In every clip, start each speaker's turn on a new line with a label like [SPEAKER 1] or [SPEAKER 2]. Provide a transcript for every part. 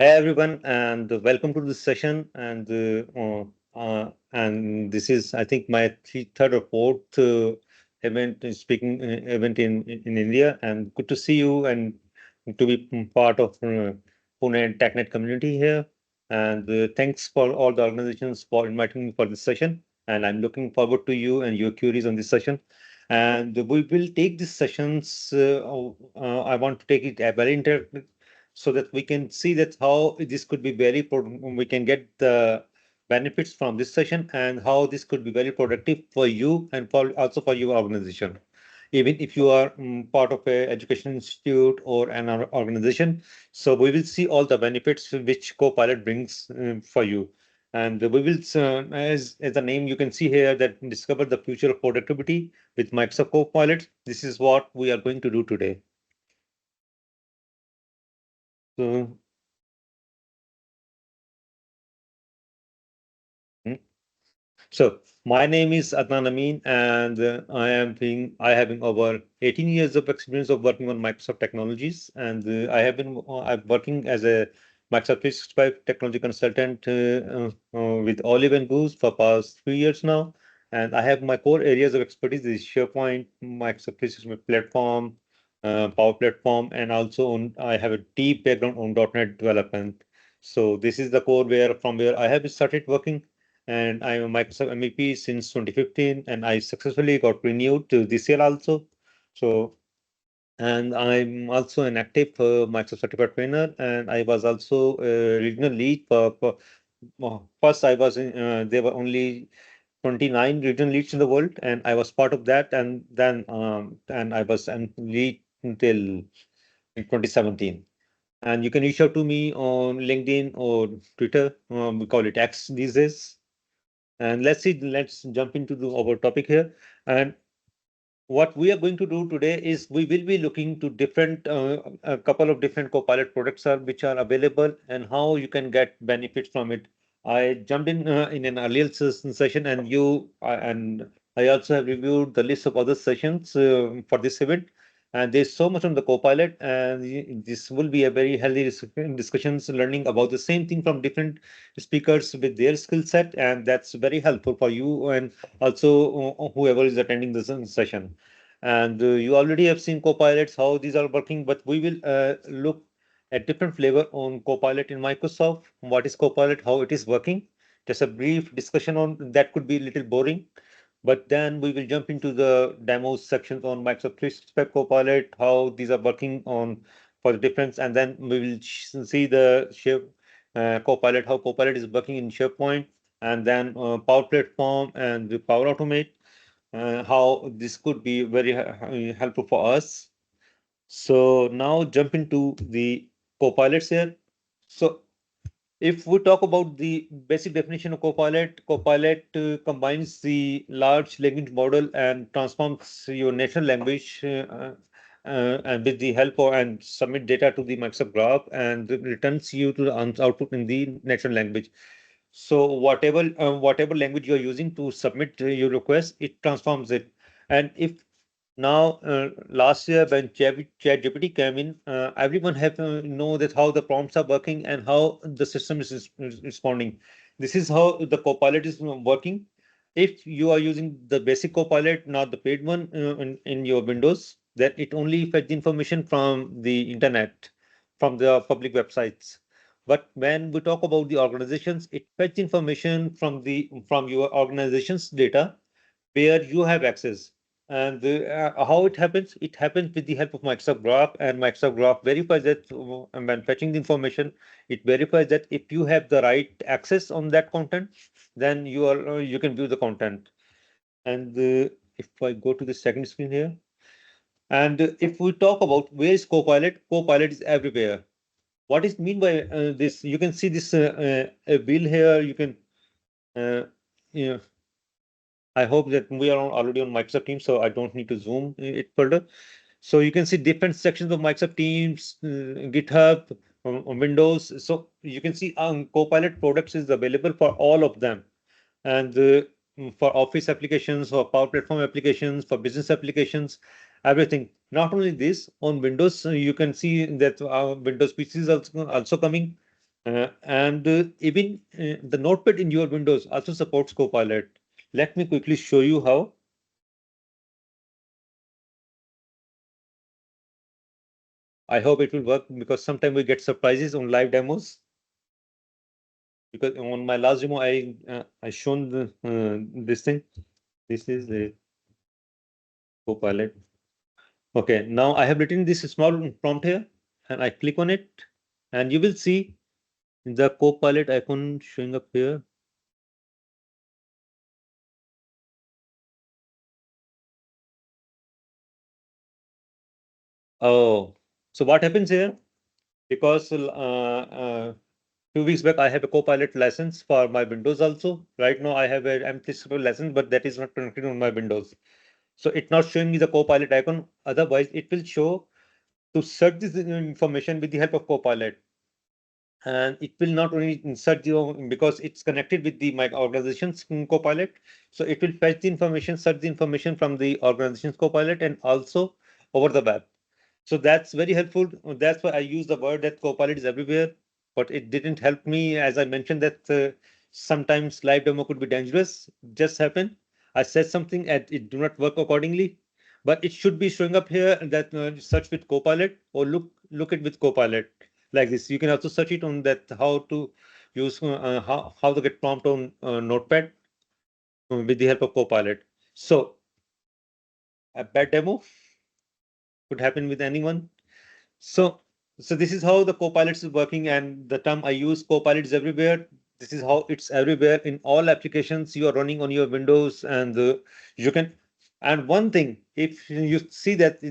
[SPEAKER 1] Hey everyone, and welcome to this session. And this is, I think, my third or fourth event, speaking event in India. And good to see you and to be part of Pune TechNet community here. And thanks for all the organizations for inviting me for this session. And I'm looking forward to you and your queries on this session. And we will take these sessions. I want to take it very interactive so that we can see that how this could be we can get the benefits from this session and how this could be very productive for you and for also for your organization. Even if you are part of a education institute or an organization, so we will see all the benefits which Copilot brings for you. And we will, as the name you can see here, that discover the future of productivity with Microsoft Copilot. This is what we are going to do today. So, hmm. So my name is Adnan Amin, and I having over 18 years of experience of working on Microsoft technologies, and I'm working as a Microsoft 365 technology consultant with Olive and Goose for past 3 years now, and I have my core areas of expertise is SharePoint, Microsoft 365 platform, Power Platform, and also I have a deep background on .NET development. So this is the core where I have started working, and I'm a Microsoft MVP since 2015, and I successfully got renewed to this year also. So, and I'm also an active Microsoft certified trainer, and I was also a regional lead first I was there were only 29 regional leads in the world, and I was part of that, and then and I was an lead until 2017. And you can reach out to me on LinkedIn or Twitter. We call it X these days. And let's jump into our topic here. And what we are going to do today is we will be looking to a couple of different Copilot products which are available and how you can get benefits from it. I jumped in an earlier session, and I also have reviewed the list of other sessions for this event. And there's so much on the Copilot, and this will be a very healthy discussions, learning about the same thing from different speakers with their skill set, and that's very helpful for you and also whoever is attending this session. And you already have seen Copilots, how these are working, but we will look at different flavor on Copilot in Microsoft. What is Copilot, how it is working. Just a brief discussion on that could be a little boring, but then we will jump into the demos sections on Microsoft 365 Copilot, how these are working on for the difference, and then we will see the Copilot, how Copilot is working in SharePoint, and then Power Platform and the Power Automate, how this could be very helpful for us. So now jump into the copilots here. So if we talk about the basic definition of Copilot, Copilot combines the large language model and transforms your natural language and with the help of and submit data to the Microsoft Graph and returns you to the output in the natural language. So whatever language you're using to submit your request, it transforms it. And if now last year when ChatGPT came in, everyone have know that how the prompts are working and how the system is responding. This is how the Copilot is working. If you are using the basic Copilot, not the paid one in your Windows, then it only fetch the information from the internet, from the public websites. But when we talk about the organizations, it fetch information from your organization's data where you have access. And how it happens? It happens with the help of Microsoft Graph, and Microsoft Graph verifies that when fetching the information, it verifies that if you have the right access on that content, then you can view the content. And if I go to the second screen here, and if we talk about where is Copilot, Copilot is everywhere. What is mean by this? You can see this a wheel here. You can uh, you know, I hope that we are already on Microsoft Teams, so I don't need to zoom it further. So you can see different sections of Microsoft Teams, GitHub, on Windows. So you can see Copilot products is available for all of them. And for Office applications, for Power Platform applications, for business applications, everything. Not only this, on Windows, you can see that Windows PC is also coming. And even the notepad in your Windows also supports Copilot. Let me quickly show you how. I hope it will work because sometimes we get surprises on live demos. Because on my last demo, I shown this thing. This is the Copilot. Okay, now I have written this small prompt here, and I click on it, and you will see the Copilot icon showing up here. Oh, so what happens here? Because 2 weeks back I have a Copilot license for my Windows also. Right now I have a M365 license, but that is not connected on my Windows. So it's not showing me the Copilot icon. Otherwise, it will show to search this information with the help of Copilot. And it will not only search because it's connected with the my organization's Copilot. So it will fetch the information, search the information from the organization's Copilot and also over the web. So that's very helpful. That's why I use the word that Copilot is everywhere, but it didn't help me. As I mentioned that sometimes live demo could be dangerous. Just happen. I said something and it do not work accordingly, but it should be showing up here that search with Copilot or look it with Copilot like this. You can also search it on that how to use how to get prompt on Notepad with the help of Copilot. So a bad demo could happen with anyone. So, so this is how the Copilots is working, and the term I use, Copilot is everywhere. This is how it's everywhere in all applications you are running on your Windows, and you can. And one thing, if you see that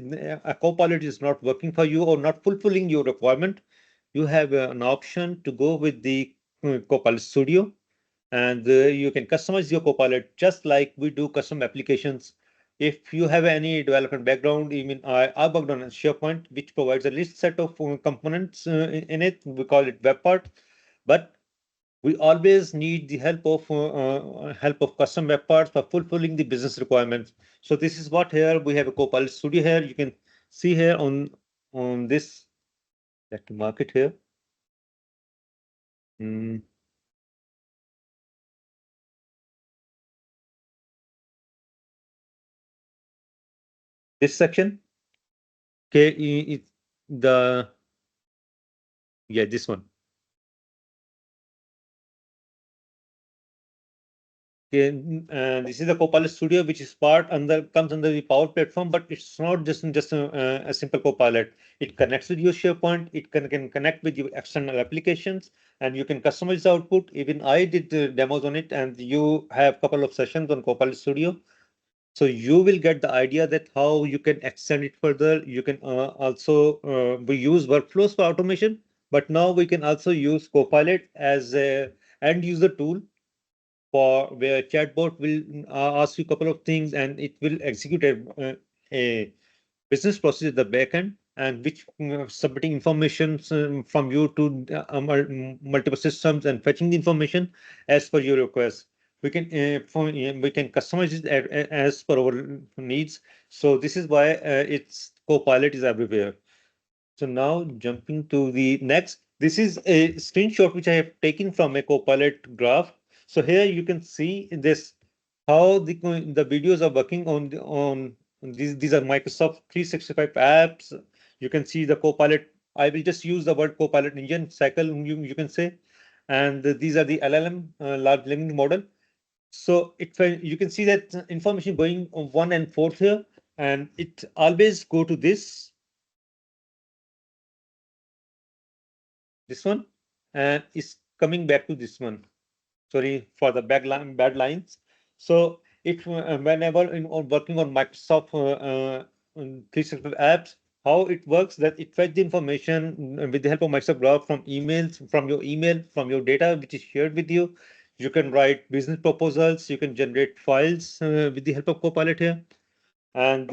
[SPEAKER 1] a Copilot is not working for you or not fulfilling your requirement, you have an option to go with the Copilot Studio, and you can customize your Copilot just like we do custom applications. If you have any development background, even I worked on a SharePoint, which provides a list set of components in it. We call it web part, but we always need the help of custom web parts for fulfilling the business requirements. So this is what here we have a Copilot Studio here. You can see here on this. Let me mark it here. Mm, this section. Okay, the yeah, this one. Okay, this is the Copilot Studio, which is part under comes under the Power Platform, but it's not just a simple Copilot. It connects with your SharePoint. It can connect with your external applications, and you can customize the output. Even I did demos on it, and you have a couple of sessions on Copilot Studio. So you will get the idea that how you can extend it further. You can also we use workflows for automation, but now we can also use Copilot as a end user tool for where chatbot will ask you a couple of things and it will execute a business process at the back end and which submitting information from you to multiple systems and fetching the information as per your request. We can customize it as per our needs. So this is why it's Copilot is everywhere. So now jumping to the next, this is a screenshot which I have taken from a Copilot graph. So here you can see this how the videos are working on these are Microsoft 365 apps. You can see the Copilot. I will just use the word Copilot engine cycle. You can say, and these are the LLM large language model. So you can see that information going on 1 and 4 here, and it always go to this one and is coming back to this one. Sorry for the bad lines. So if whenever working on Microsoft 365 apps, how it works that it fetch the information with the help of Microsoft Graph from emails, from your email, from your data which is shared with you. You can write business proposals. You can generate files with the help of Copilot here. And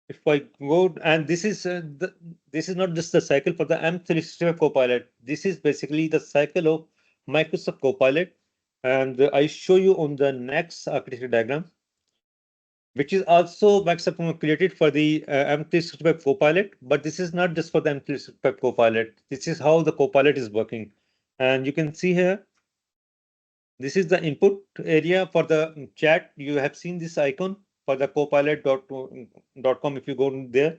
[SPEAKER 1] if I go, and this is not just the cycle for the M365 Copilot. This is basically the cycle of Microsoft Copilot, and I show you on the next architecture diagram. which is also Microsoft created for the M365 Copilot. But this is not just for the M365 Copilot. This is how the Copilot is working. And you can see here, this is the input area for the chat. You have seen this icon for the copilot.com. If you go there,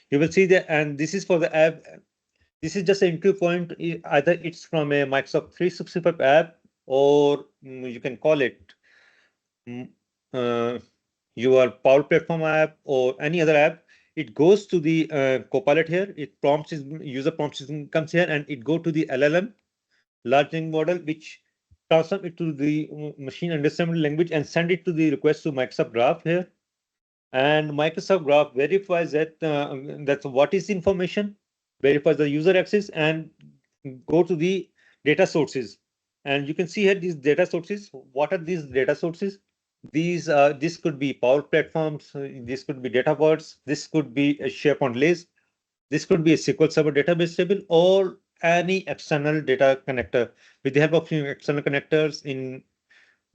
[SPEAKER 1] you will see that. And this is for the app. This is just an entry point. Either it's from a Microsoft 365 app, or you can call it mm, uh, your Power Platform app or any other app. It goes to the Copilot here. It prompts is user prompts comes here, and it go to the LLM, large language model, which transform it to the machine understandable language and send it to the request to Microsoft Graph here. And Microsoft Graph verifies that that's what is information, verifies the user access, and go to the data sources. And you can see here these data sources. What are these data sources? This could be Power Platforms. This could be Dataverse. This could be a SharePoint list. This could be a SQL Server database table or any external data connector. With the help of external connectors in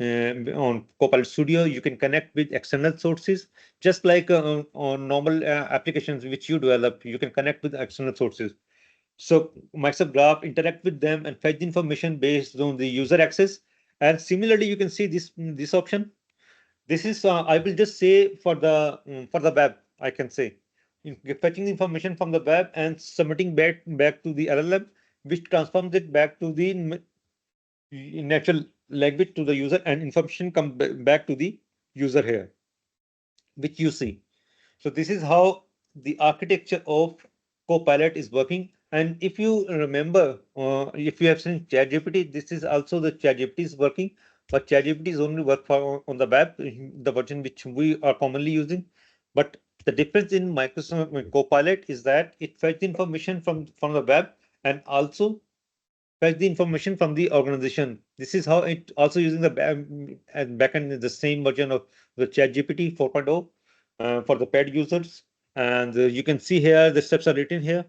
[SPEAKER 1] on Copilot Studio, you can connect with external sources, just like on normal applications which you develop. You can connect with external sources. So Microsoft Graph interact with them and fetch information based on the user access. And similarly, you can see this option. This is I will just say for the web. I can say fetching information from the web and submitting back to the LLM, which transforms it back to the in natural language to the user, and information come back to the user here, which you see. So this is how the architecture of Copilot is working. And if you remember, if you have seen ChatGPT, this is also the ChatGPT is working, but ChatGPT is only work for on the web, the version which we are commonly using. But the difference in Microsoft Copilot is that it fetches information from the web and also fetch the information from the organization. This is how it also using the backend, the same version of the ChatGPT 4.0 for the paid users. And you can see here the steps are written here.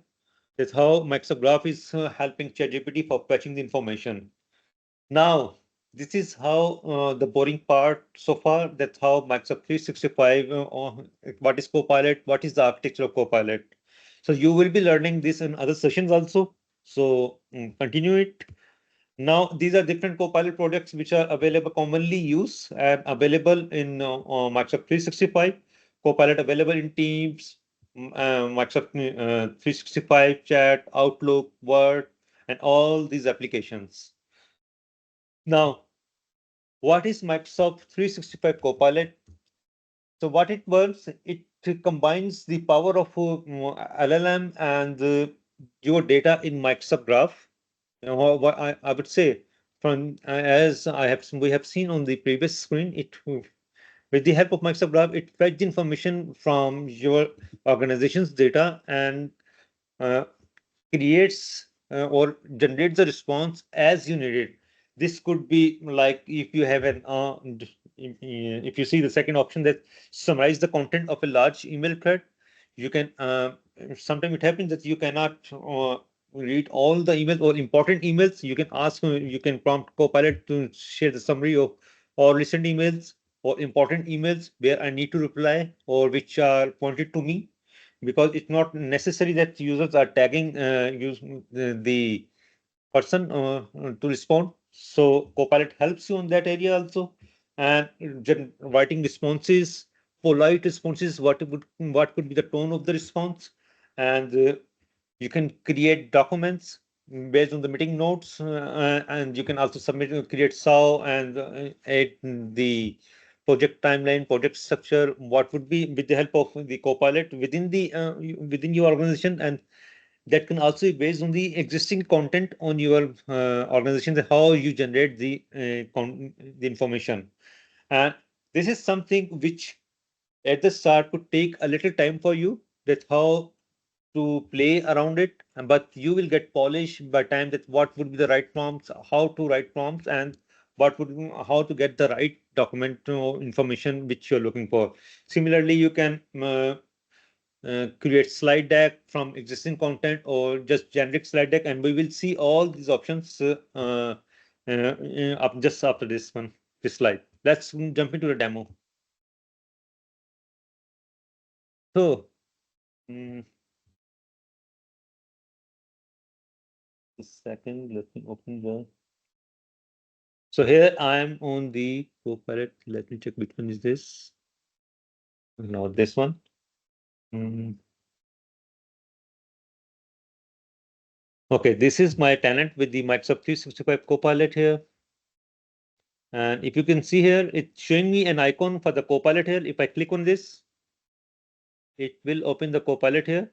[SPEAKER 1] That's how Microsoft Graph is helping ChatGPT for fetching the information. Now, this is how the boring part so far. That's how Microsoft 365, what is Copilot, what is the architecture of Copilot. So you will be learning this in other sessions also. So continue it. Now, these are different Copilot products which are available, commonly used and available in Microsoft 365. Copilot available in Teams, Microsoft 365 Chat, Outlook, Word, and all these applications. Now, what is Microsoft 365 Copilot? So what it works, it combines the power of LLM and your data in Microsoft Graph. You know, what I would say from as we have seen on the previous screen, it with the help of Microsoft Graph, it fetches information from your organization's data and uh, creates or generates a response as you need it. This could be like if you have an if you see the second option that summarize the content of a large email thread, you can sometimes it happens that you cannot read all the emails or important emails. You can ask, you can prompt Copilot to share the summary of all recent emails or important emails where I need to reply or which are pointed to me, because it's not necessary that users are tagging the person to respond. So Copilot helps you on that area also, and writing responses, polite responses. What could be the tone of the response, and you can create documents based on the meeting notes, and you can also submit, create SAO and add the project timeline, project structure, what would be with the help of the Copilot within the within your organization, and that can also be based on the existing content on your organization, how you generate the information. And this is something which at the start could take a little time for you, that how to play around it, but you will get polished by time that what would be the right prompts, how to write prompts, and what would how to get the right document information which you're looking for. Similarly, you can create slide deck from existing content or just generic slide deck, and we will see all these options up just after this slide. Let's jump into the demo. So, mm, a second, let me open the. So here I am on the Copilot. Let me check which one is this. No, this one. Mm, Okay, this is my tenant with the Microsoft 365 Copilot here. And if you can see here, it's showing me an icon for the Copilot here. If I click on this, it will open the Copilot here,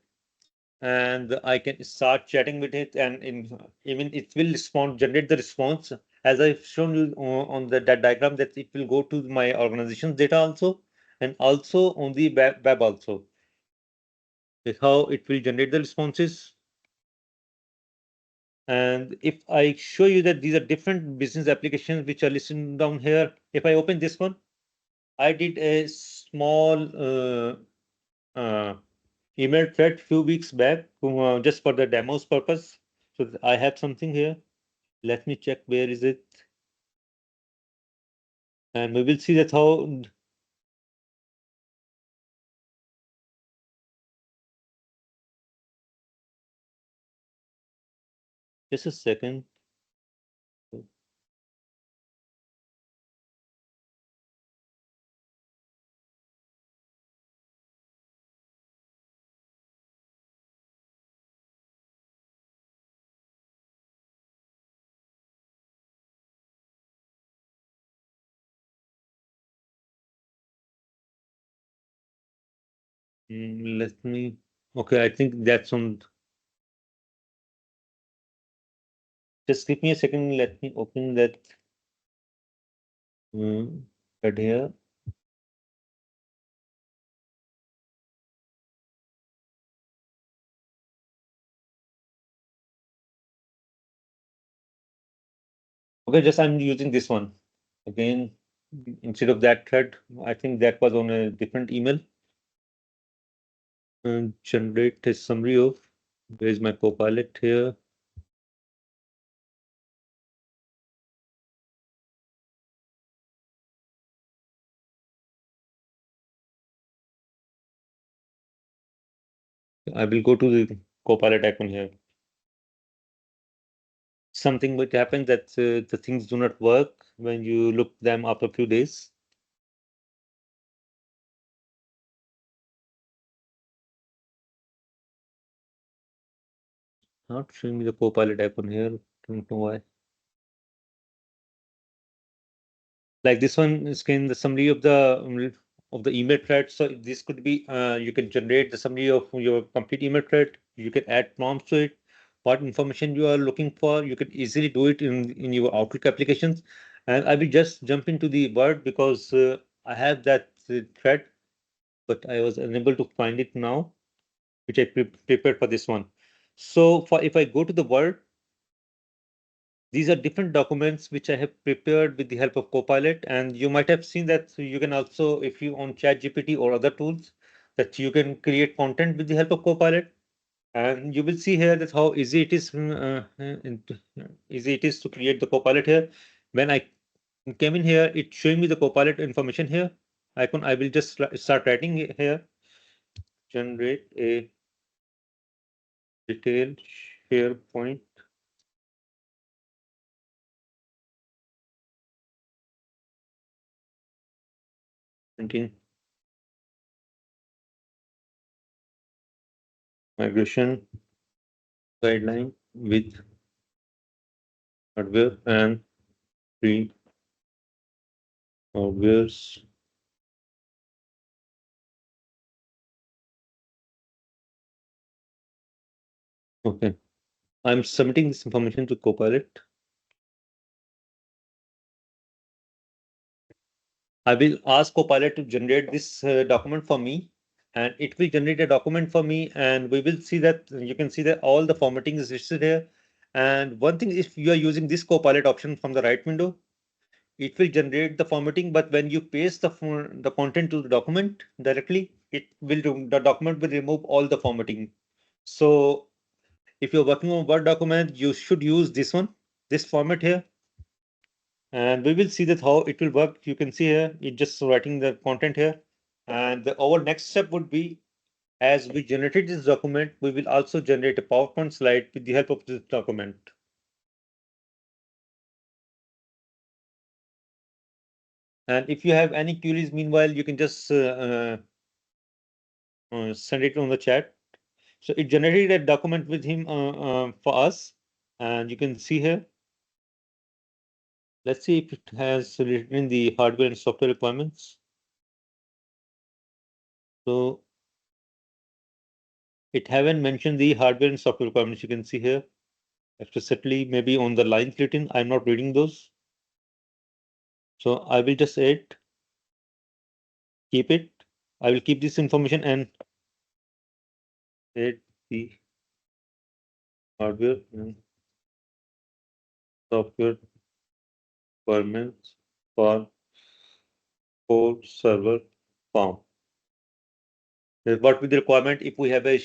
[SPEAKER 1] and I can start chatting with it, and even it will respond, generate the response as I've shown you on that diagram, that it will go to my organization's data also, and also on the web also. Is how it will generate the responses. And if I show you that these are different business applications which are listed down here, if I open this one, I did a small uh, email thread few weeks back just for the demos purpose. So I have something here. Let me check where is it. And we will see that how. Just a second. Let me. Okay, I think that's on. Just give me a second. Let me open that thread here. Okay, just I'm using this one again instead of that thread. I think that was on a different email. And generate a summary of. Where's my Copilot here? I will go to the Copilot icon here. Something which happens that the things do not work when you look them after a few days. Not showing me the Copilot icon here. Don't know why. Like this one is in the summary of the email thread. So this could be you can generate the summary of your complete email thread. You can add prompts to it. What information you are looking for, you can easily do it in your Outlook applications. And I will just jump into the Word because I have that thread, but I was unable to find it now, which I prepared for this one. So for if I go to the Word, these are different documents which I have prepared with the help of Copilot, and you might have seen that you can also, if you on ChatGPT or other tools, that you can create content with the help of Copilot, and you will see here that how easy it is, easy it is to create the Copilot here. When I came in here, it's showing me the Copilot information here. I will just start writing here. Generate a detailed SharePoint printing migration guideline with hardware and free hardwares. Okay, I'm submitting this information to Copilot. I will ask Copilot to generate this document for me, and it will generate a document for me. And we will see that you can see that all the formatting is listed here. And one thing, if you are using this Copilot option from the right window, it will generate the formatting. But when you paste the content to the document directly, the document will remove all the formatting. So if you're working on Word document, you should use this one, this format here. And we will see that how it will work. You can see here, it just writing the content here. And our next step would be As we generated this document, we will also generate a PowerPoint slide with the help of this document. And if you have any queries, meanwhile, you can just send it on the chat. So it generated a document with him for us, and you can see here. Let's see if it has written the hardware and software requirements. So it haven't mentioned the hardware and software requirements. You can see here explicitly, maybe on the lines written. I'm not reading those. So I will just add, keep it. I will keep this information and add the hardware and software requirements for core server form. What will the requirement if we have a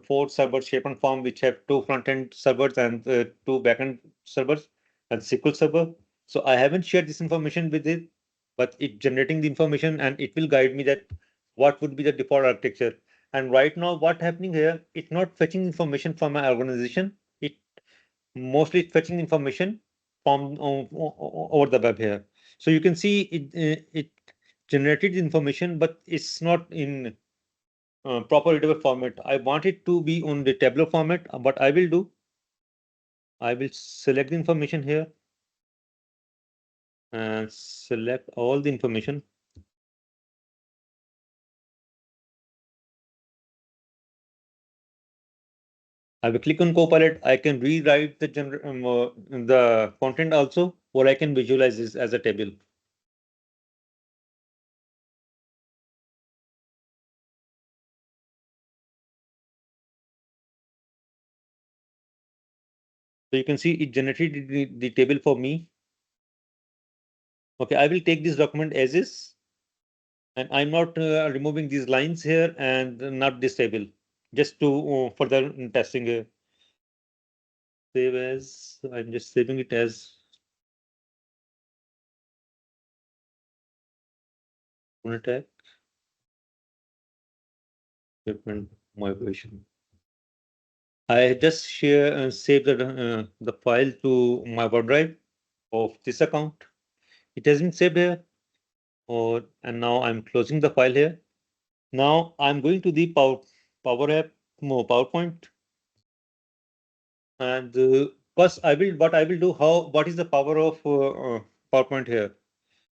[SPEAKER 1] four server SharePoint form which have two front-end servers and two back-end servers and SQL server. So I haven't shared this information with it, but it generating the information and it will guide me that what would be the default architecture. And right now, what happening here? It's not fetching information from my organization. It mostly fetching information from over the web here. So you can see it generated information, but it's not in proper readable format. I want it to be on the tabular format. What I will do, I will select the information here and select all the information. I will click on Copilot. I can rewrite the content also, or I can visualize this as a table. So you can see it generated the table for me. Okay, I will take this document as is, and I'm not removing these lines here and not this table, just to further testing. Save as, I'm just saving it as tag shipment migration. I just save the file to my OneDrive of this account. It has been saved here, and now I'm closing the file here. Now I'm going to the Power App, PowerPoint, and first I will do what is the power of PowerPoint here.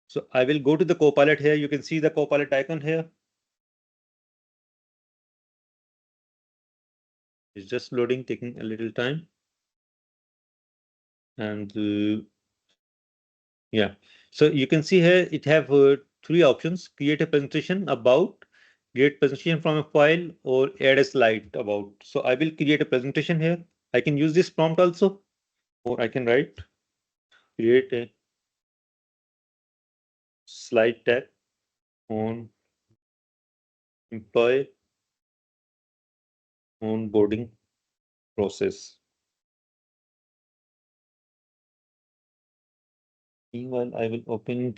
[SPEAKER 1] So I will go to the Copilot here. You can see the Copilot icon here. It's just loading, taking a little time, and yeah. So you can see here it have three options: create a presentation about, create presentation from a file, or add a slide about. So I will create a presentation here. I can use this prompt also, or I can write create a slide tag on employee onboarding process. Meanwhile, I will open.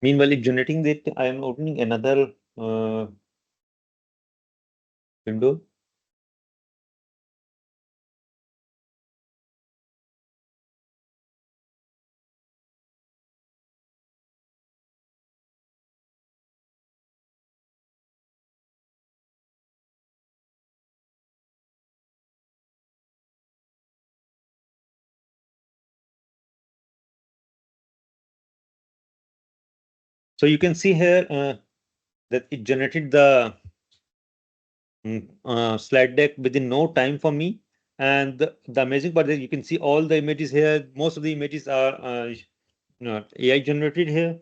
[SPEAKER 1] Meanwhile, if generating that, I am opening another window. So you can see here that it generated the slide deck within no time for me. And the amazing part is you can see all the images here. Most of the images are AI generated here.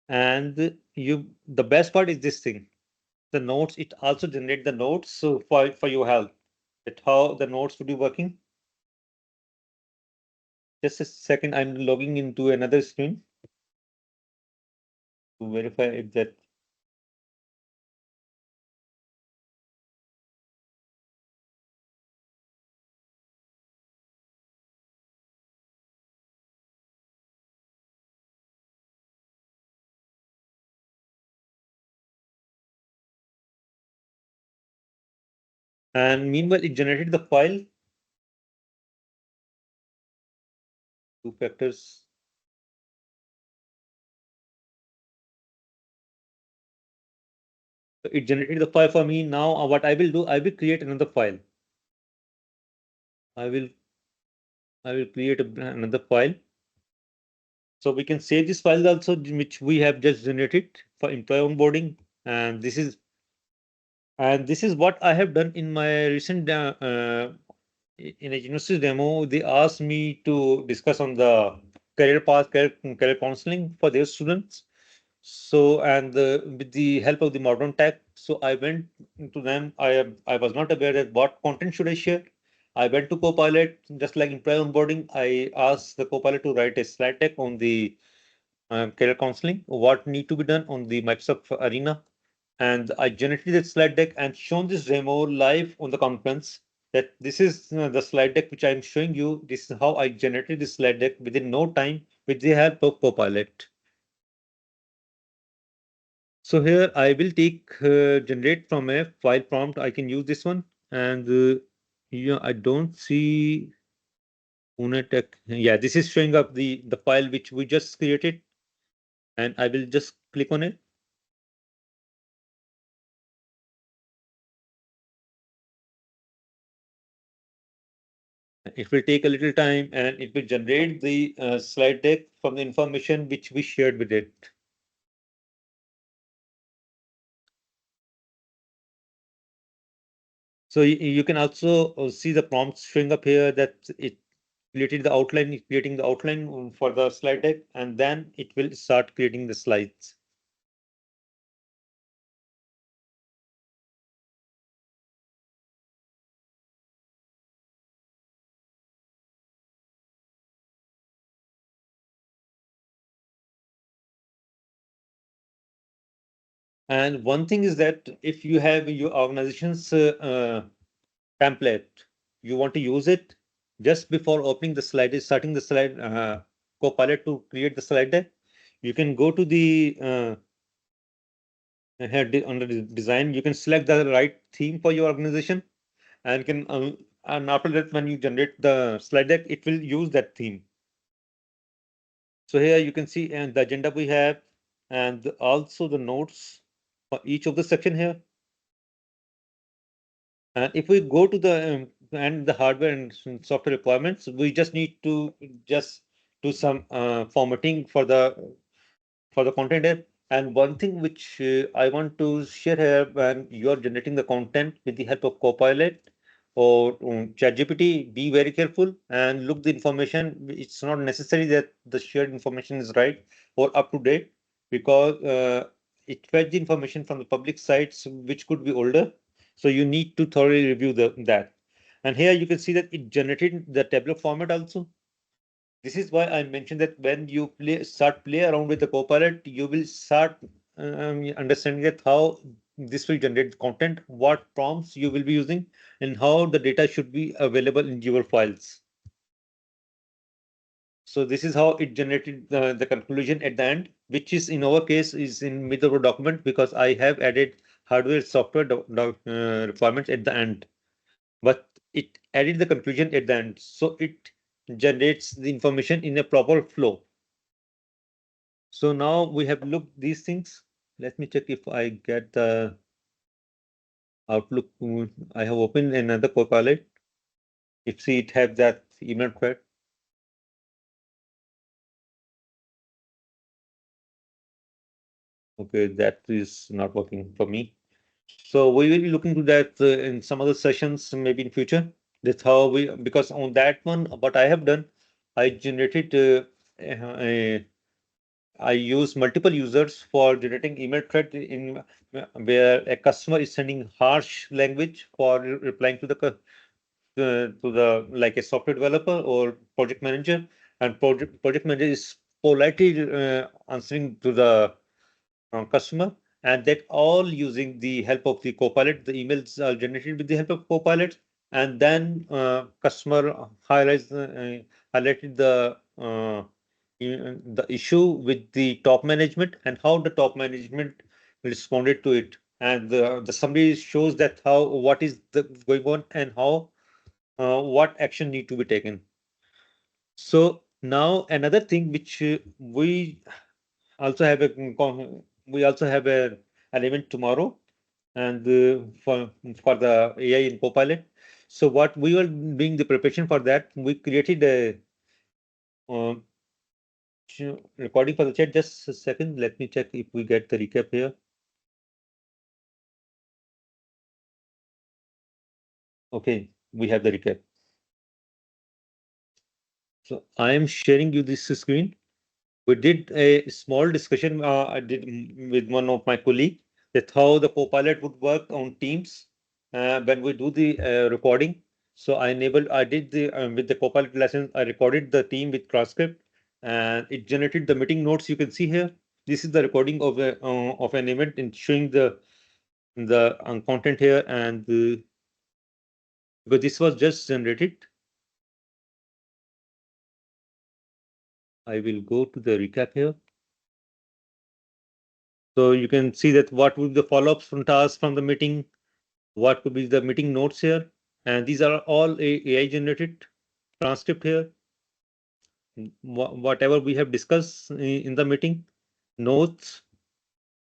[SPEAKER 1] And the best part is this thing, the notes. It also generate the notes so for your help. That how the notes would be working. Just a second, I'm logging into another screen to verify if that. And meanwhile, it generated the file, two factors. So it generated the file for me. Now, what I will do, I will create another file. I will I will create another file. So we can save this file also, which we have just generated for employee onboarding. And this is what I have done in my recent in a university demo. They asked me to discuss on the career path, career counseling for their students. So, and with the help of the modern tech, so I went to them. I was not aware that what content should I share. I went to Copilot, just like employee onboarding. I asked the Copilot to write a slide deck on the career counseling, what need to be done on the Microsoft Arena. And I generated that slide deck and shown this demo live on the conference. That this is the slide deck which I'm showing you. This is how I generated this slide deck within no time with the help of Copilot. So here I will take generate from a file prompt. I can use this one. And yeah, I don't see Pune Tech. Yeah, this is showing up the file which we just created. And I will just click on it. It will take a little time and it will generate the slide deck from the information which we shared with it. So you can also see the prompts showing up here that it created the outline, creating the outline for the slide deck, and then it will start creating the slides. And one thing is that if you have your organization's template, you want to use it just before opening the slide, starting the slide Copilot to create the slide deck, you can go to the here under the design, you can select the right theme for your organization and can and after that when you generate the slide deck, it will use that theme. So here you can see and the agenda we have and also the notes for each of the section here. And if we go to the and the hardware and software requirements, we just need to just do some formatting for the content here. And one thing which I want to share here, when you are generating the content with the help of Copilot or ChatGPT, be very careful and look the information. It's not necessary that the shared information is right or up to date because it fetch the information from the public sites which could be older. So you need to thoroughly review that. And here you can see that it generated the tabular format also. This is why I mentioned that when you start play around with the Copilot, you will start understanding that how this will generate content, what prompts you will be using, and how the data should be available in your files. So this is how it generated the conclusion at the end, which is in our case is in middle of document because I have added hardware software requirements at the end, but it added the conclusion at the end. So it generates the information in a proper flow. So now we have looked these things. Let me check if I get the Outlook. I have opened another Copilot. If see it have that email thread. Okay, that is not working for me. So we will be looking to that in some other sessions, maybe in future. That's how we because on that one, what I have done, I generated a I use multiple users for generating email thread in where a customer is sending harsh language for replying to the like a software developer or project manager, and project manager is politely answering to the customer, and that all using the help of the Copilot. The emails are generated with the help of Copilot, and then customer highlighted the issue with the top management and how the top management responded to it. and the summary shows that how what is going on and how what action need to be taken. So now another thing which we also have we also have an event tomorrow, and for the AI in Copilot. So what we were doing the preparation for that, we created a um, recording for the chat. Just a second, let me check if we get the recap here. Okay, we have the recap. So I am sharing you this screen. We did a small discussion I did with one of my colleague that how the Copilot would work on Teams when we do the recording. So I did the with the Copilot lessons. I recorded the team with transcript, and it generated the meeting notes. You can see here. This is the recording of an event and showing the content here, and because this was just generated, I will go to the recap here. So you can see that what would the follow-ups from tasks from the meeting, what could be the meeting notes here, and these are all AI generated transcript here. Whatever we have discussed in the meeting, notes,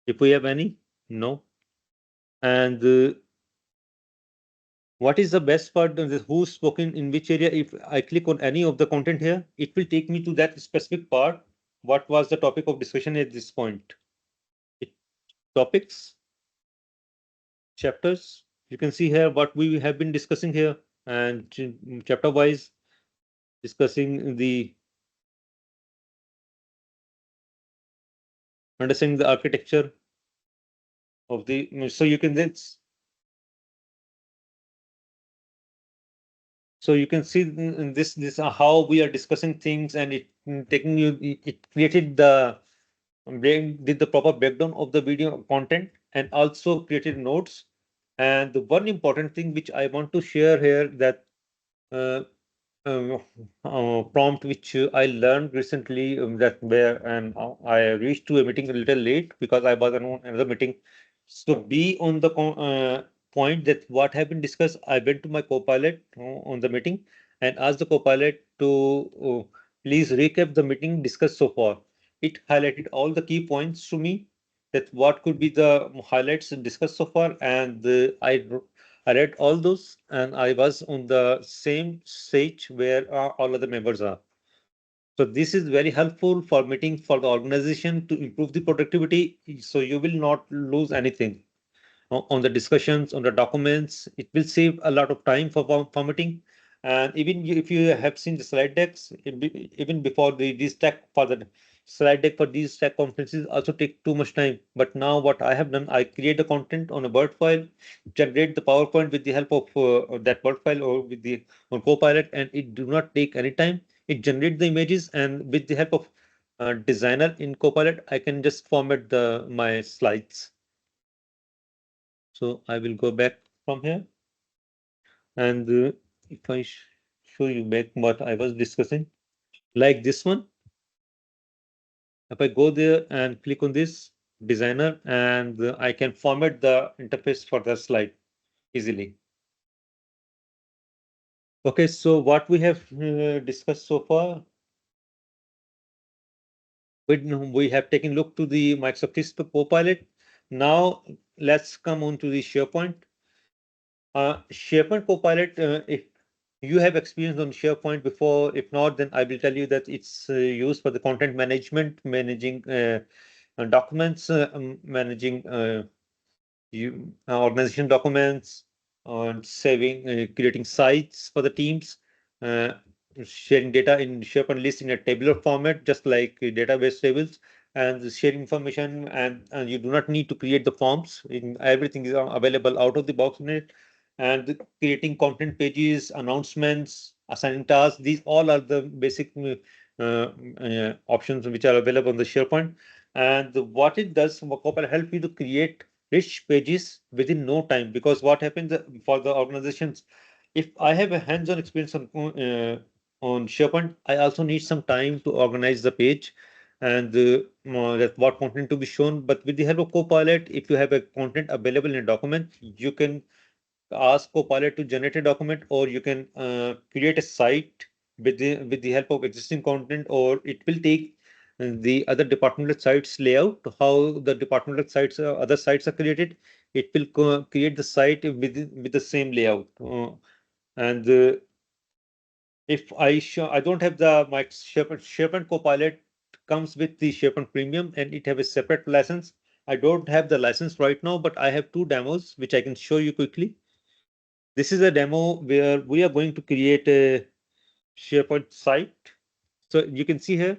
[SPEAKER 1] if we have any, no. And what is the best part of this, who's spoken in which area? If I click on any of the content here, it will take me to that specific part. What was the topic of discussion at this point? It, topics, chapters. You can see here what we have been discussing here, and chapter wise discussing the understanding the architecture of the. So you can then so you can see this how we are discussing things, and it taking you it created the did the proper breakdown of the video content and also created notes. And the one important thing which I want to share here that uh, uh, prompt which I learned recently, that where and I reached to a meeting a little late because I was on another meeting. So be on the point that what have been discussed. I went to my co-pilot on the meeting and asked the co-pilot to please recap the meeting discussed so far. It highlighted all the key points to me that what could be the highlights discussed so far, and I read all those, and I was on the same stage where all other members are. So this is very helpful for meeting for the organization to improve the productivity. So you will not lose anything on the discussions, on the documents. It will save a lot of time for formatting. And even if you have seen the slide decks, even before these tech for the slide deck for these tech conferences also take too much time. But now what I have done, I create the content on a Word file, generate the PowerPoint with the help of that Word file or with the on Copilot, and it do not take any time. It generates the images, and with the help of designer in Copilot, I can just format the my slides. So I will go back from here, and if I show you back what I was discussing, like this one, if I go there and click on this designer, and I can format the interface for the slide easily. Okay, so what we have discussed so far, we have taken a look to the Microsoft Copilot. Now let's come on to the SharePoint. SharePoint Copilot, if you have experience on SharePoint before, if not, then I will tell you that it's used for the content management, managing documents, managing organization documents, on saving, creating sites for the teams, uh, sharing data in SharePoint list in a tabular format, just like database tables, and sharing information. And you do not need to create the forms. Everything is available out of the box in it. And creating content pages, announcements, assigning tasks. These all are the basic options which are available on the SharePoint. And what it does, Copilot help you to create rich pages within no time. Because what happens for the organizations, if I have a hands-on experience on SharePoint, I also need some time to organize the page. and that what content to be shown. But with the help of Copilot, if you have a content available in a document, you can ask Copilot to generate a document, or you can create a site with the help of existing content, or it will take the other departmental sites layout, how the departmental sites other sites are created. It will create the site with the same layout. And if I don't have the my SharePoint Copilot comes with the SharePoint Premium, and it have a separate license. I don't have the license right now, but I have two demos which I can show you quickly. This is a demo where we are going to create a SharePoint site. So you can see here,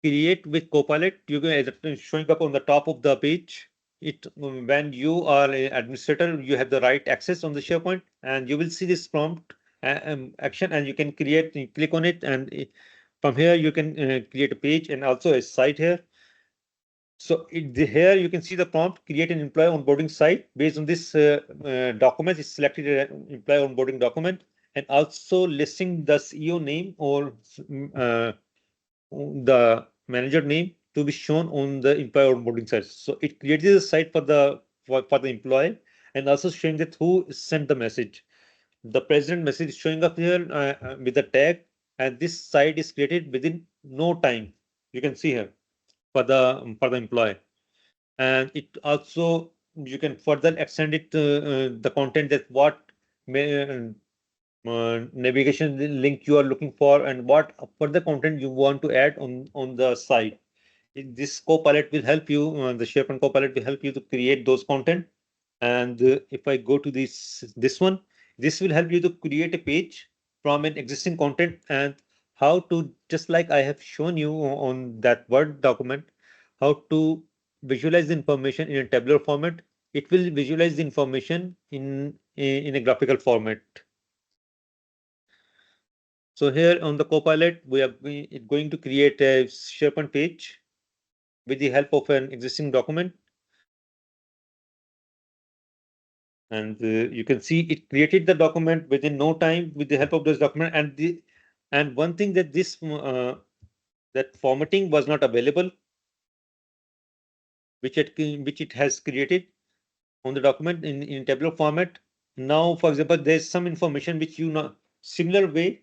[SPEAKER 1] create with Copilot. You can it's showing up on the top of the page. It when you are an administrator, you have the right access on the SharePoint, and you will see this prompt action, and you can create. You click on it, and from here you can create a page and also a site here. So here you can see the prompt, create an employee onboarding site. Based on this document, it's selected an employee onboarding document, and also listing the CEO name or the manager name to be shown on the employee onboarding site. So it creates a site for the employee, and also showing that who sent the message. The president message is showing up here with the tag, and this site is created within no time. You can see here for the employee, and it also you can further extend it the content that what navigation link you are looking for, and what further content you want to add on the site. This Copilot will help you, the SharePoint Copilot will help you to create those content. And if I go to this one, this will help you to create a page from an existing content, and how to, just like I have shown you on that Word document, how to visualize the information in a tabular format. It will visualize the information in a graphical format. So here on the Copilot, we are going to create a SharePoint page with the help of an existing document. And you can see it created the document within no time with the help of this document. And one thing that that formatting was not available, which it has created on the document in tabular format. Now, for example, there's some information which you know similar way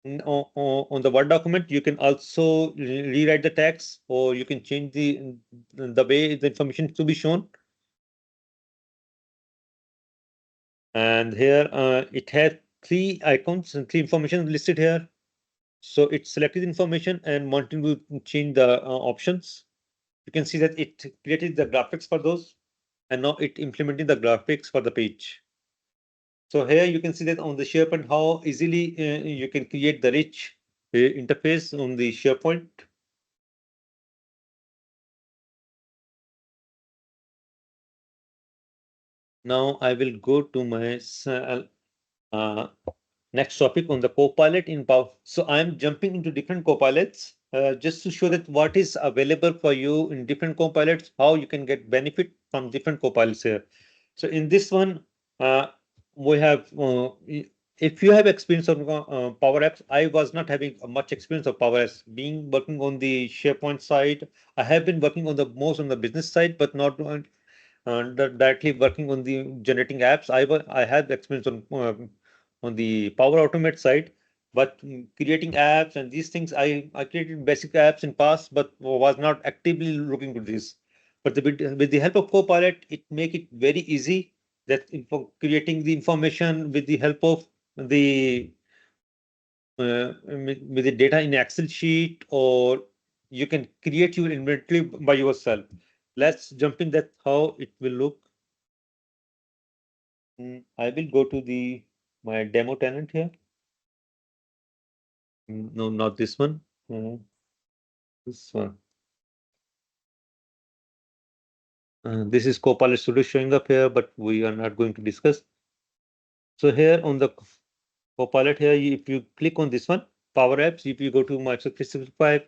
[SPEAKER 1] on the Word document. You can also rewrite the text, or you can change the way the information to be shown. And here it has three icons and three information listed here. So it selected information and wanting to change the options. You can see that it created the graphics for those, and now it implementing the graphics for the page. So here you can see that on the SharePoint how easily you can create the rich interface on the SharePoint. Now I will go to my uh, next topic on the Copilot in Power. So I'm jumping into different Copilots just to show that what is available for you in different Copilots, how you can get benefit from different Copilots here. So in this one, we have, if you have experience on Power Apps, I was not having much experience of Power Apps. Being working on the SharePoint side, I have been working on the most on the business side, but not directly working on the generating apps. I had experience on the Power Automate side, but creating apps and these things, I created basic apps in past, but was not actively looking to this. But with the help of Copilot, it make it very easy that creating the information with the help of the with the data in Excel sheet, or you can create your inventory by yourself. Let's jump in that how it will look. I will go to the my demo tenant here. No, not this one. This one. This is Copilot Studio showing up here, but we are not going to discuss. So here on the Copilot here, if you click on this one, Power Apps, if you go to Microsoft 365,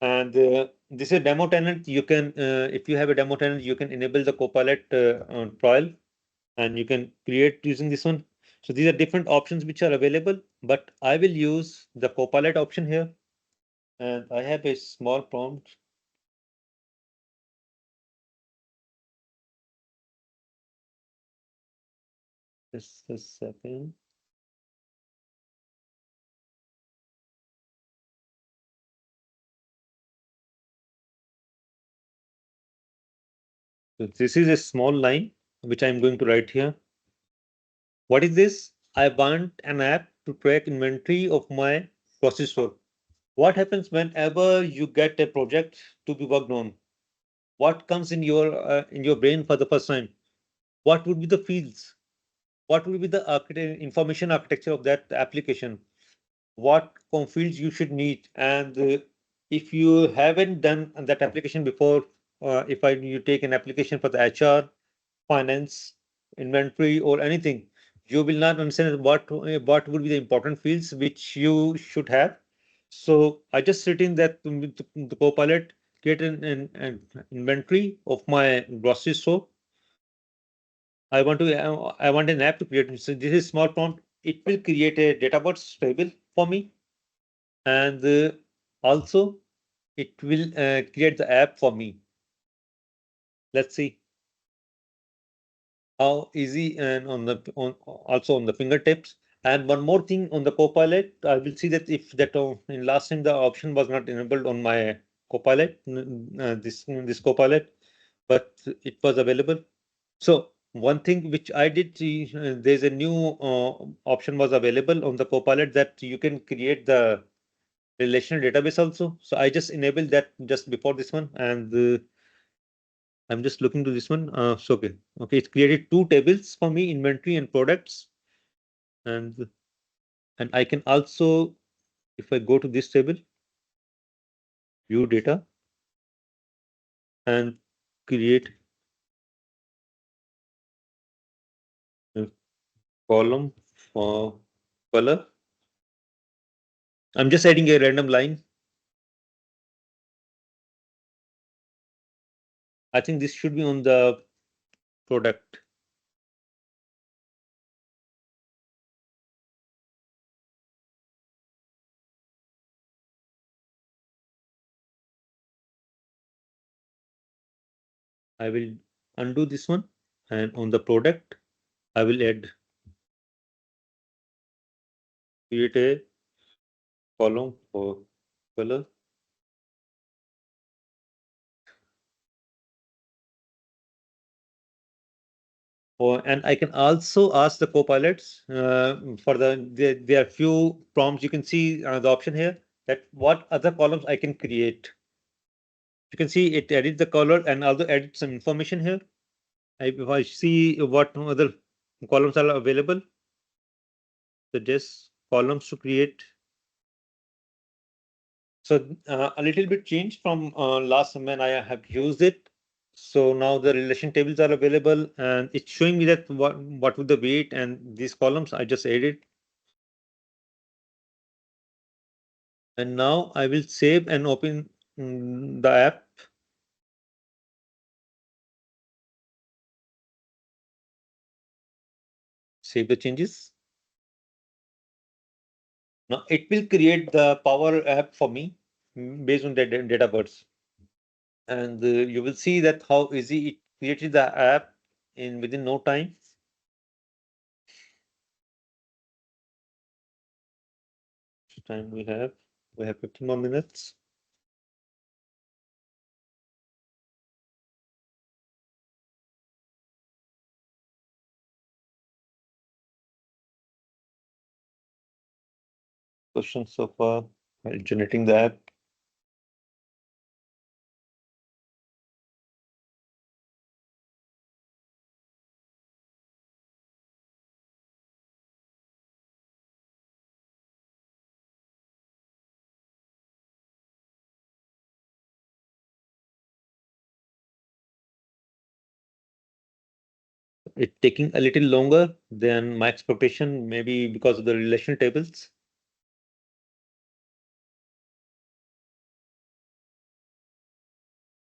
[SPEAKER 1] and this is a demo tenant, you can, if you have a demo tenant, you can enable the Copilot trial, and you can create using this one. So these are different options which are available, but I will use the Copilot option here. And I have a small prompt. Just a second. So this is a small line which I'm going to write here. What is this? I want an app to track inventory of my grocery store. What happens whenever you get a project to be worked on? What comes in your brain for the first time? What would be the fields? What will be the information architecture of that application? What fields you should need? And if you haven't done that application before, if you take an application for the HR, finance, inventory, or anything, you will not understand what would be the important fields which you should have. So I just sit in that the Copilot, create an inventory of my grocery store. I want an app to create. So this is small prompt. It will create a database table for me, and also it will create the app for me. Let's see how easy and also on the fingertips. And one more thing on the Copilot, I will see that if that in last time the option was not enabled on my Copilot, this Copilot, but it was available. So one thing which I did, there's a new option was available on the Copilot that you can create the relational database also. So I just enabled that just before this one, and I'm just looking to this one. So okay, it's created two tables for me, inventory and products, and I can also, if I go to this table, view data and create a column for color. I'm just adding a random line. I think this should be on the product. I will undo this one, and on the product, I will create a column for color. And I can also ask the copilots for there are few prompts. You can see the option here that what other columns I can create. You can see it edit the color and also edit some information here. If I see what other columns are available, suggest columns to create. So a little bit changed from last time when I have used it. So now the relation tables are available and it's showing me that what would the weight and these columns I just added. And now I will save and open the app. Save the changes. Now it will create the Power app for me based on the data birds. And you will see that how easy it created the app in within no time. Time we have 15 more minutes. Questions so far while generating the app. It taking a little longer than my expectation, maybe because of the relation tables.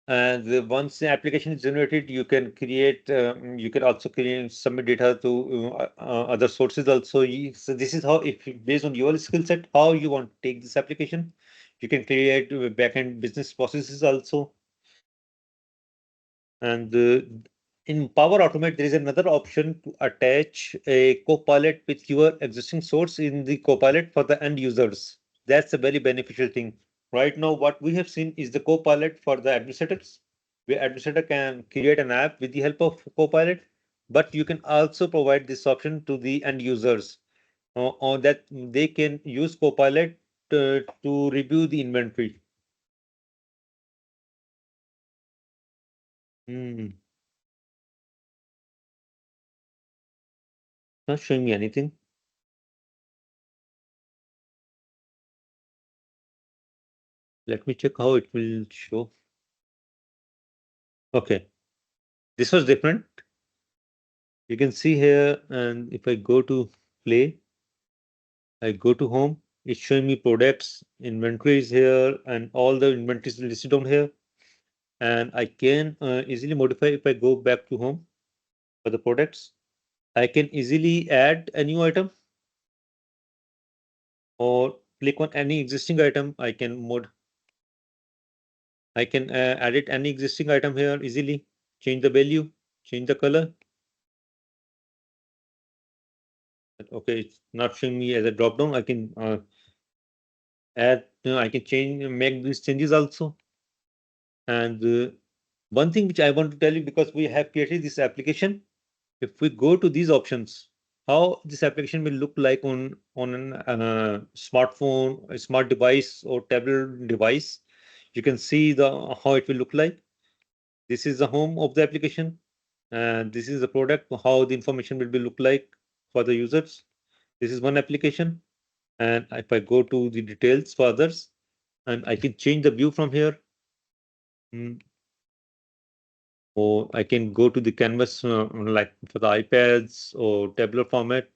[SPEAKER 1] And once the application is generated, you can create, you can also create submit data to other sources also. So this is how, if based on your skill set, how you want to take this application, You can create backend business processes also. And in Power Automate, there is another option to attach a Copilot with your existing source in the Copilot for the end users. That's a very beneficial thing. Right now, what we have seen is the Copilot for the administrators, where administrator can create an app with the help of Copilot, but you can also provide this option to the end users, on that they can use Copilot to review the inventory. Hmm, not showing me anything. Let me check how it will show. Okay, this was different. You can see here, and if I go to play, I go to home, it's showing me products, inventory is here, and all the inventory is listed down here. And I can easily modify if I go back to home for the products. I can easily add a new item or click on any existing item. I can edit any existing item here easily, change the value, change the color. Okay, it's not showing me as a drop down. I can add, I can make these changes also. And one thing which I want to tell you, because we have created this application, if we go to these options, how this application will look like on an smartphone, a smart device, or tablet device, you can see the how it will look like. This is the home of the application, and this is the product. How the information will be look like for the users. This is one application, and if I go to the details for others, and I can change the view from here. Mm, or I can go to the canvas like for the iPads or tablet format.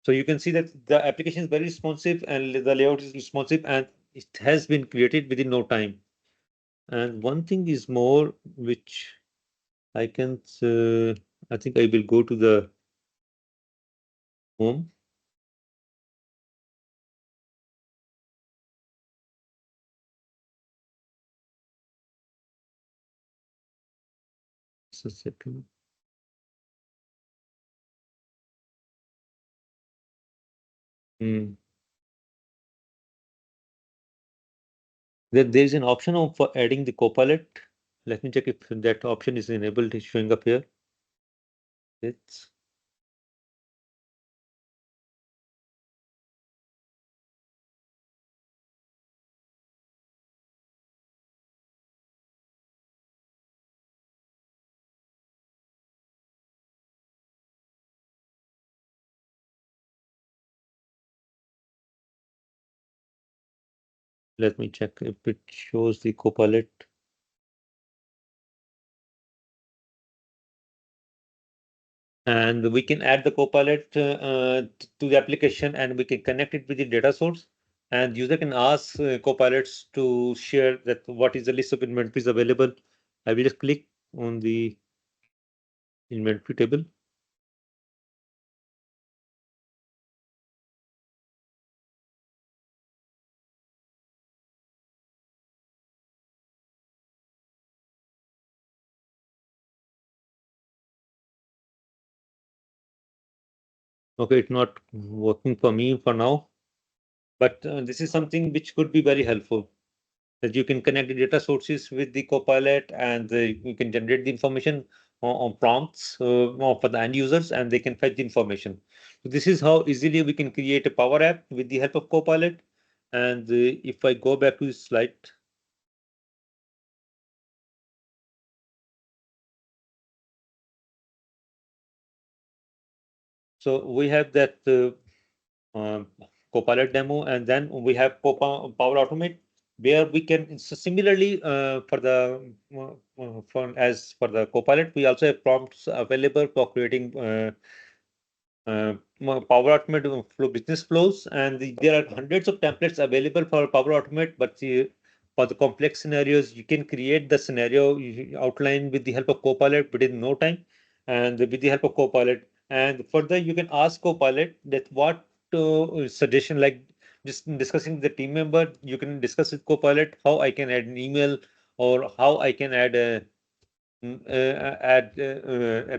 [SPEAKER 1] So you can see that the application is very responsive and the layout is responsive, and it has been created within no time. And one thing is more which I can, I think I will go to the home. Just a second. Hmm. There is an option for adding the Copilot. Let me check if that option is enabled. It's showing up here. It's Let me check if it shows the Copilot. And we can add the Copilot to the application, and we can connect it with the data source. And user can ask Copilots to share that what is the list of inventories available. I will just click on the inventory table. Okay, it's not working for me for now, but this is something which could be very helpful. That you can connect the data sources with the Copilot, and you can generate the information on prompts for the end users, and they can fetch the information. So this is how easily we can create a Power App with the help of Copilot. And if I go back to this slide, so we have that Copilot demo, and then we have Power Automate, where we can, so similarly as for the Copilot, we also have prompts available for creating Power Automate flow business flows, and there are hundreds of templates available for Power Automate. But for the complex scenarios, you can create the scenario outline with the help of Copilot within no time, and with the help of Copilot. And further, you can ask Copilot that what suggestion, like just discussing with the team member, you can discuss with Copilot how I can add an email or how I can add an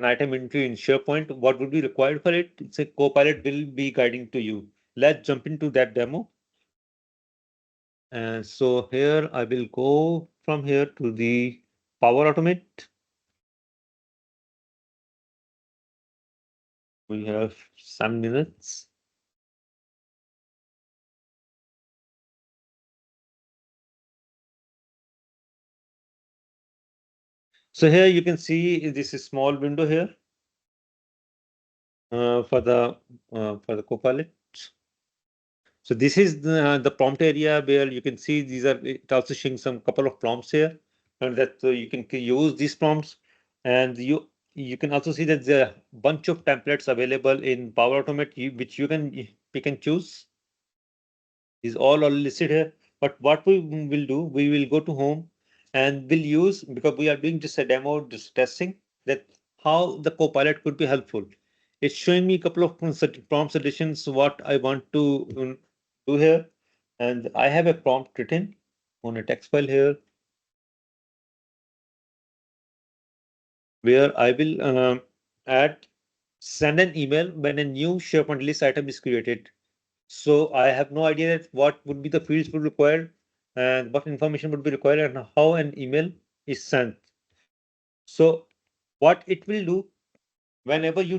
[SPEAKER 1] item entry in SharePoint. What would be required for it? It's a Copilot will be guiding to you. Let's jump into that demo. And so here I will go from here to the Power Automate. We have 7 minutes. So here you can see this is small window here for the Copilot. So this is the prompt area where you can see these are it also showing some couple of prompts here, and that you can use these prompts, and you can also see that there are a bunch of templates available in Power Automate which you can pick and choose. These all listed here. But what we will do, we will go to home and we'll use, because we are doing just a demo, just testing that how the Copilot could be helpful. It's showing me a couple of prompt suggestions, what I want to do here. And I have a prompt written on a text file here where I will send an email when a new SharePoint list item is created. So I have no idea that what would be the fields would require and what information would be required and how an email is sent. So what it will do, whenever you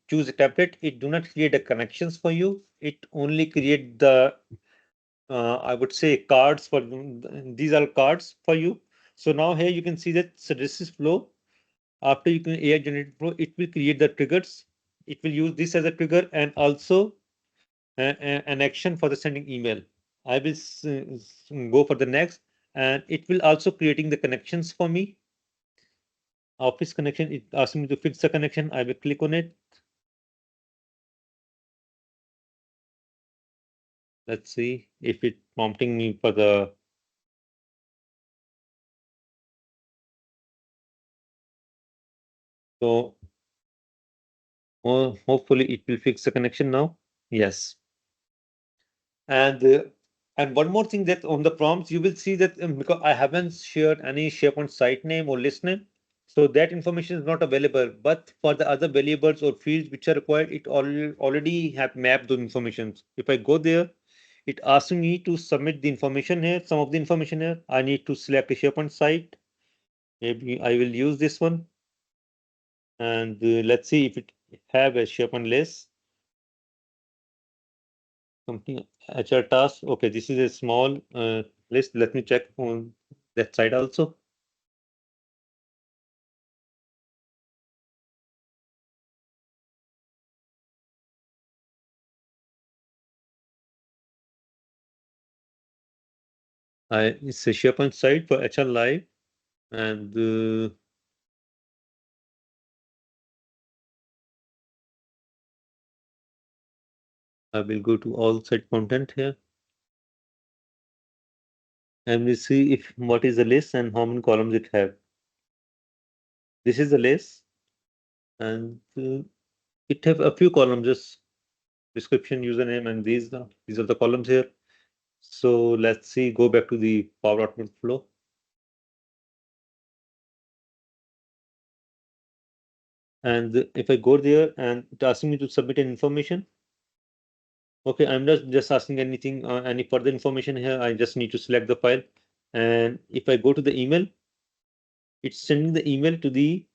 [SPEAKER 1] choose a template, it do not create the connections for you. It only create the I would say cards for these are cards for you. So now here you can see that so this is flow. After you can AI generated flow, it will create the triggers. It will use this as a trigger and also an action for the sending email. I will go for the next, and it will also creating the connections for me. Office connection, it asks me to fix the connection. I will click on it. Let's see if it prompting me for the. So hopefully it will fix the connection now. Yes. And and one more thing that on the prompts you will see that because I haven't shared any SharePoint site name or list name, so that information is not available. But for the other variables or fields which are required, it already have mapped those informations. If I go there, it asks me to submit the information here. Some of the information here, I need to select a SharePoint site. Maybe I will use this one, and let's see if it have a SharePoint list. Something HR task. Okay, this is a small list. Let me check on that side also. It's a SharePoint site for HR Live, and I will go to all site content here, and we see if what is the list and how many columns it have. This is the list, and it have a few columns, just description, username, and these are the columns here. So let's see. Go back to the Power Automate flow. And if I go there and it asking me to submit an information, okay, I'm just asking anything, any further information here. I just need to select the file. And if I go to the email, it's sending the email to the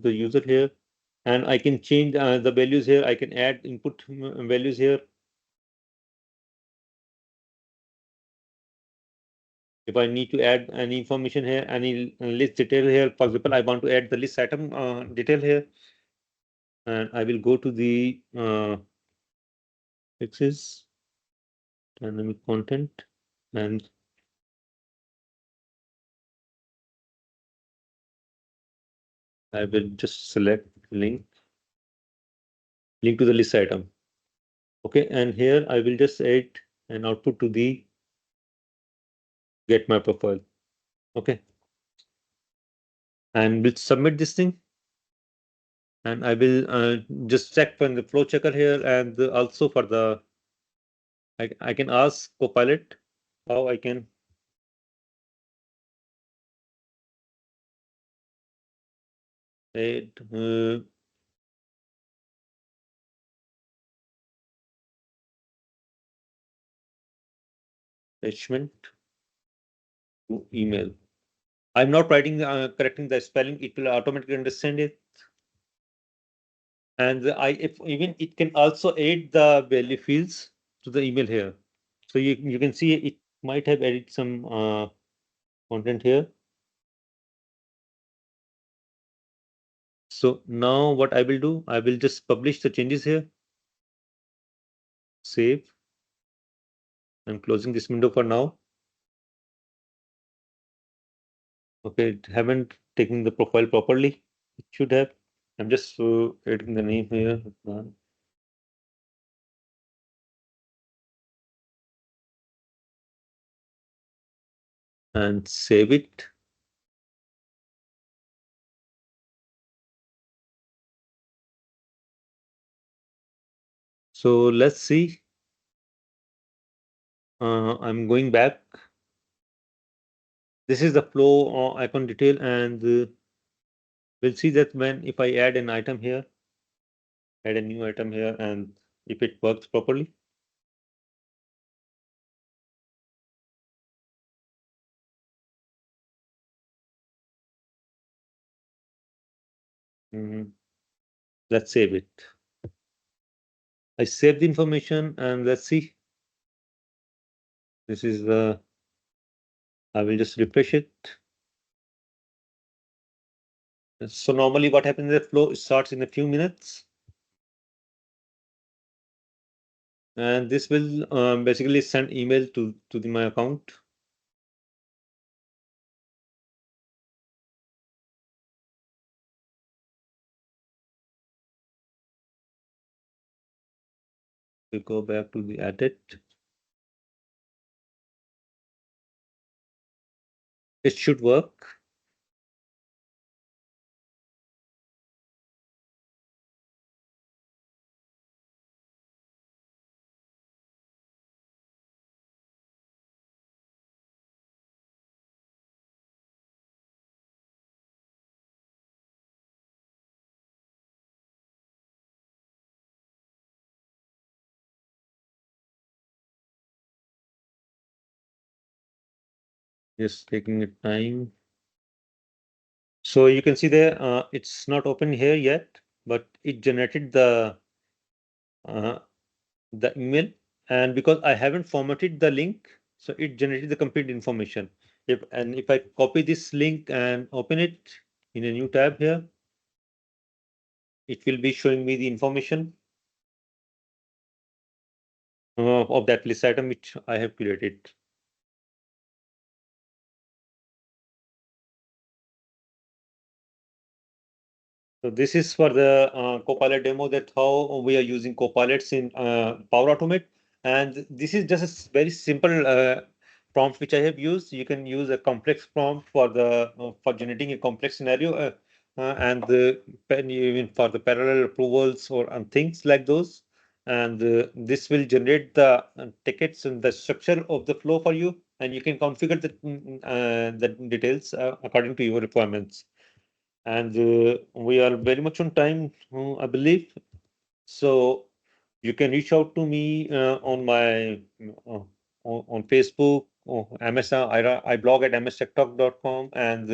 [SPEAKER 1] user here. And I can change the values here. I can add input values here. If I need to add any information here, any list detail here, for example, I want to add the list item detail here. And I will go to the fixes, dynamic content, and I will just select link to the list item. Okay, and here I will just add an output to the get my profile. Okay, and we'll submit this thing. And I will just check from the flow checker here, and also for the I can ask Copilot how I can add attachment to email. I'm not writing correcting the spelling; it will automatically understand it. And I if even it can also add the value fields to the email here. So you can see it might have added some content here. So now what I will do, I will just publish the changes here, save. I'm closing this window for now. Okay, it haven't taken the profile properly. It should have. I'm just adding the name here. And save it. So let's see. I'm going back. This is the flow icon detail, and we'll see that when if I add an item here, add a new item here, and if it works properly. Mhm. Let's save it. I save the information, and let's see. This is the. I will just refresh it. So normally, what happens is the flow starts in a few minutes, and this will basically send email to my account. We go back to the edit. It should work. Just taking the time. So you can see there, it's not open here yet, but it generated uh, the email, and because I haven't formatted the link, so it generated the complete information. If I copy this link and open it in a new tab here, it will be showing me the information of that list item which I have created. So this is for the Copilot demo, that how we are using Copilots in Power Automate. And this is just a very simple prompt which I have used. You can use a complex prompt for the for generating a complex scenario, even for the parallel approvals or things like those. And this will generate the tickets and the structure of the flow for you, and you can configure the details according to your requirements. And we are very much on time, I believe. So you can reach out to me on my on Facebook, or I blog at mstechtalk.com, and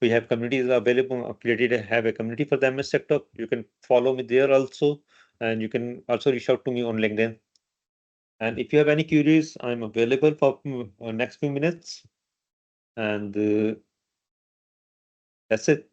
[SPEAKER 1] we have communities available. Created have a community for the MS Tech Talk. You can follow me there also, and you can also reach out to me on LinkedIn. And if you have any queries, I'm available for next few minutes. And that's it.